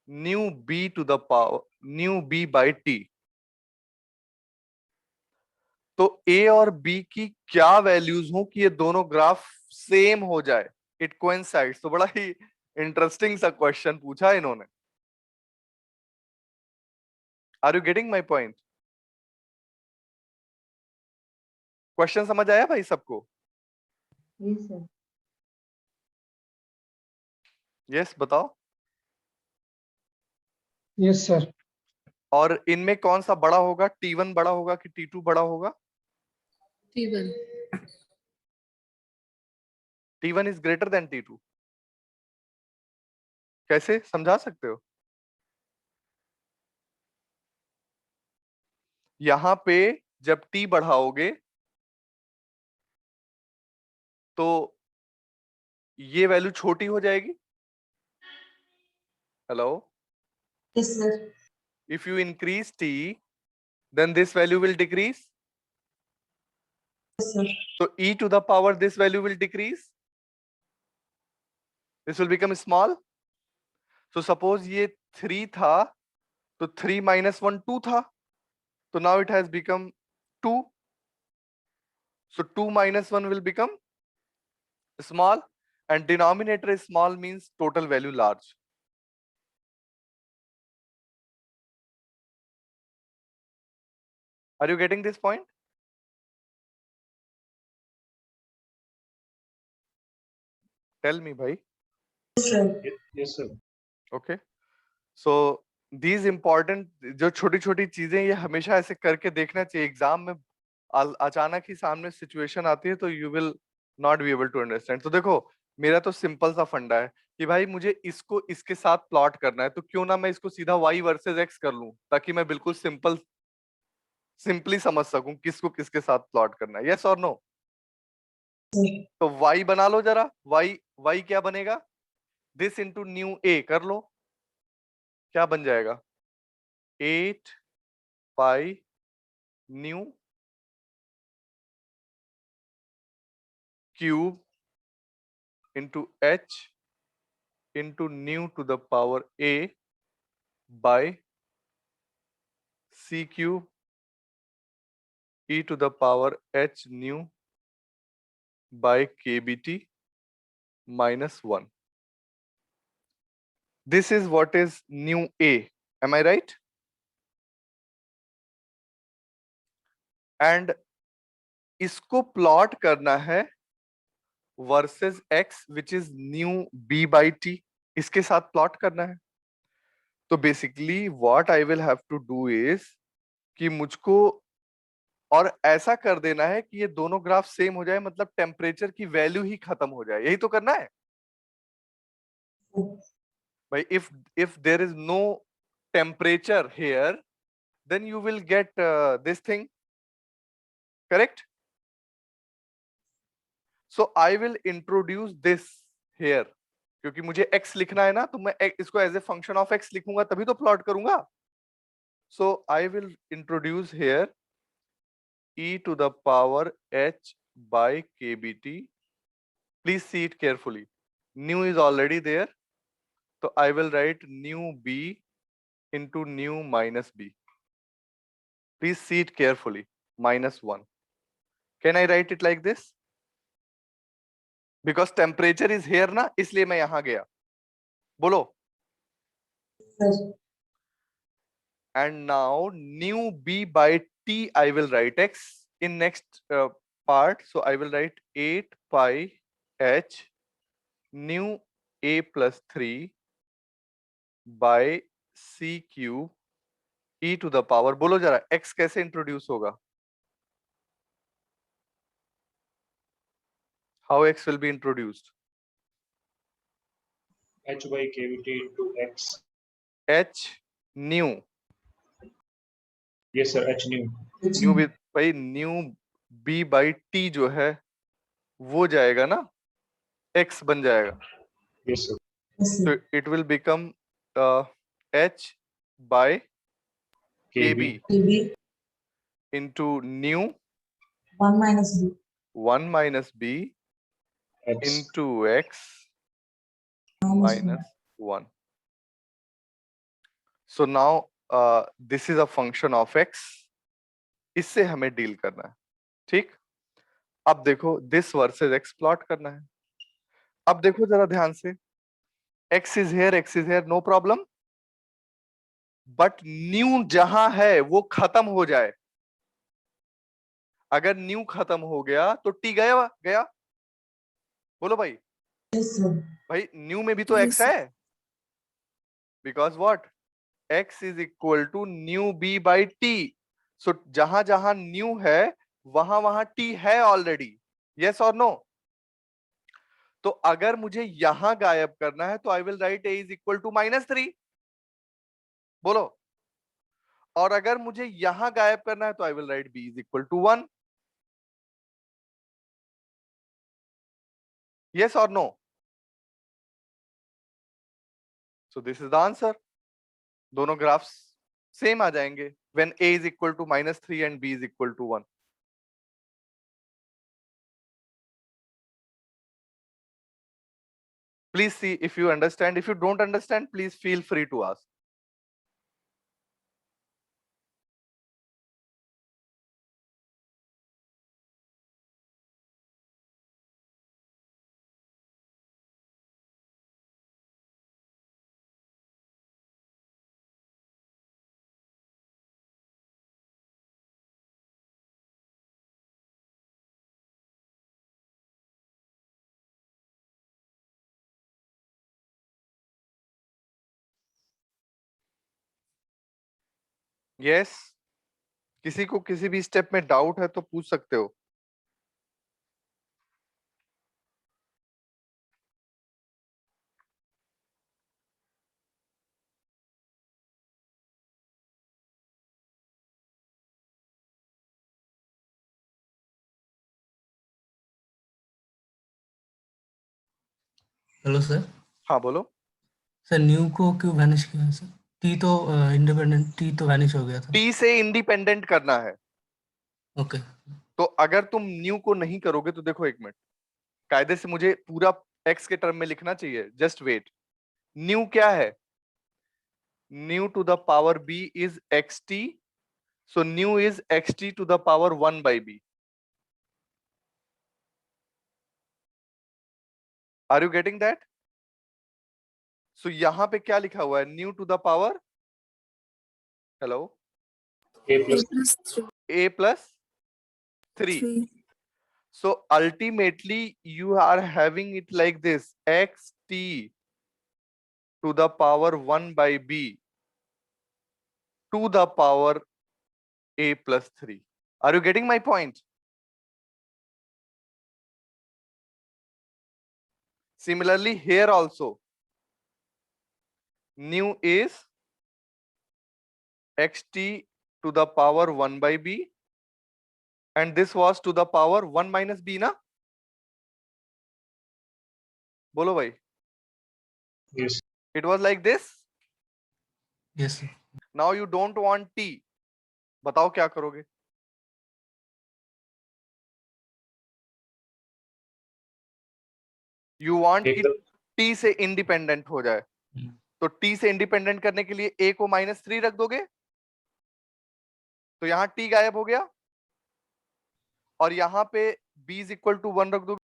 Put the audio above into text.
New b to the power nu b by t, तो ए और बी की क्या वैल्यूज हो कि ये दोनों ग्राफ सेम हो जाए, इट कोइंसाइड्स। तो बड़ा ही इंटरेस्टिंग सा क्वेश्चन पूछा इन्होंने। Are you getting my point? Question समझ आया भाई सबको? Yes sir. यस बताओ। Yes sir. और इनमें कौन सा बड़ा होगा, T1 बड़ा होगा कि T2 बड़ा होगा? T1। T1 is greater than T2। कैसे समझा सकते हो? यहां पे जब T बढ़ाओगे तो ये वैल्यू छोटी हो जाएगी। Hello? Yes sir. If you increase T, then this value will decrease. Yes sir. So e to the power this value will decrease. This will become small. So suppose ये 3 था तो 3 minus 1 2 था, तो now it has become 2. So 2 minus 1 will become small, and denominator is small means total value large. Are you getting this point? Tell me bhai. Yes sir. Okay. So these important जो छोटी छोटी चीजें ये हमेशा ऐसे करके देखना चाहिए। एग्जाम में अचानक ही सामने सिचुएशन आती है तो you will not be able to understand. तो देखो मेरा तो सिंपल सा फंडा है कि भाई मुझे इसको इसके साथ प्लॉट करना है, तो क्यों ना मैं इसको सीधा y वर्सेस x कर लूं, ताकि मैं बिल्कुल सिंपली समझ सकूं किसको किसके साथ प्लॉट करना है। यस और नो? तो y बना लो जरा। y क्या बनेगा? दिस इंटू न्यू a कर लो, क्या बन जाएगा? 8 pi nu cube into h into nu to the power a by c cube e to the power h nu by kbt minus 1. This is what is nu a. Am I right? And इसको plot करना है versus x which is nu b by t, इसके साथ plot करना है। तो basically what I will have to do is कि मुझको और ऐसा कर देना है कि ये दोनों ग्राफ सेम हो जाए, मतलब टेम्परेचर की वैल्यू ही खत्म हो जाए। यही तो करना है भाई। if there is no temperature here, then you will get this thing, correct? So I will introduce this here, क्योंकि मुझे x लिखना है ना, तो मैं इसको as a function of x लिखूंगा तभी तो प्लॉट करूंगा। So I will introduce here e to the power h by kbt. Please see it carefully. Nu is already there, so I will write nu b into nu minus b. Please see it carefully. Minus 1. Can I write it like this? Because temperature is here ना, इसलिए मैं यहां गया। बोलो। And now nu b by t I will write x in next part. So I will write 8 pi h nu a plus 3 by c cube e to the power, बोलो जरा x कैसे introduce होगा? How x will be introduced? h by kbt into x. h new yes sir, h nu. Nu with भाई nu b by t जो है वो जाएगा ना, x बन जाएगा। Yes sir. तो it will become h by kb kb into new 1 minus b 1 minus b x into x minus 1. So now this is a function of x, इससे हमें डील करना है, ठीक। अब देखो दिस वर्सेस एक्स प्लॉट करना है। अब देखो जरा ध्यान से, x is here, no problem, but nu जहां है वो खत्म हो जाए। अगर न्यू खत्म हो गया तो टी गया गया। बोलो भाई, Yes, sir. भाई न्यू में भी तो एक्स है, because what, x is equal to nu b by t. So जहां जहां न्यू है वहां वहां टी है ऑलरेडी, यस और नो। तो अगर मुझे यहां गायब करना है तो I will write a is equal to -3। बोलो, और अगर मुझे यहां गायब करना है तो I will write b is equal to 1। Yes और no. So this is the answer. दोनों ग्राफ्स सेम आ जाएंगे when a is equal to -3 and b is equal to 1। Please see if you understand. If you don't understand, please feel free to ask. Yes. किसी को किसी भी step में doubt है तो पूछ सकते हो। Hello sir. हाँ बोलो। सर न्यू को क्यों वैनिश किया है सर? टी तो इंडिपेंडेंट, टी तो वैनिश हो गया था। टी से इंडिपेंडेंट करना है। ओके। तो अगर तुम न्यू को नहीं करोगे तो देखो एक मिनट, कायदे से मुझे पूरा एक्स के टर्म में लिखना चाहिए, जस्ट वेट। न्यू क्या है? Nu to the power b is x t, so nu is x t to the power 1 by b. Are you getting that? So यहां पे क्या लिखा हुआ है? Nu to the power, hello, A plus a plus 3. So ultimately you are having it like this, xt to the power 1 by b to the power a plus 3. Are you getting my point? Similarly here also, new is xt to the power 1 by b, and this was to the power 1 minus b na? Bolo bhai. yes. It was like this. Yes sir. Now you don't want t. बताओ क्या करोगे? You want कि एकदम t से independent हो जाए, तो t से इंडिपेंडेंट करने के लिए a को -3 रख दोगे, तो यहां t गायब हो गया, और यहां पे b इज इक्वल टू 1 रख दोगे।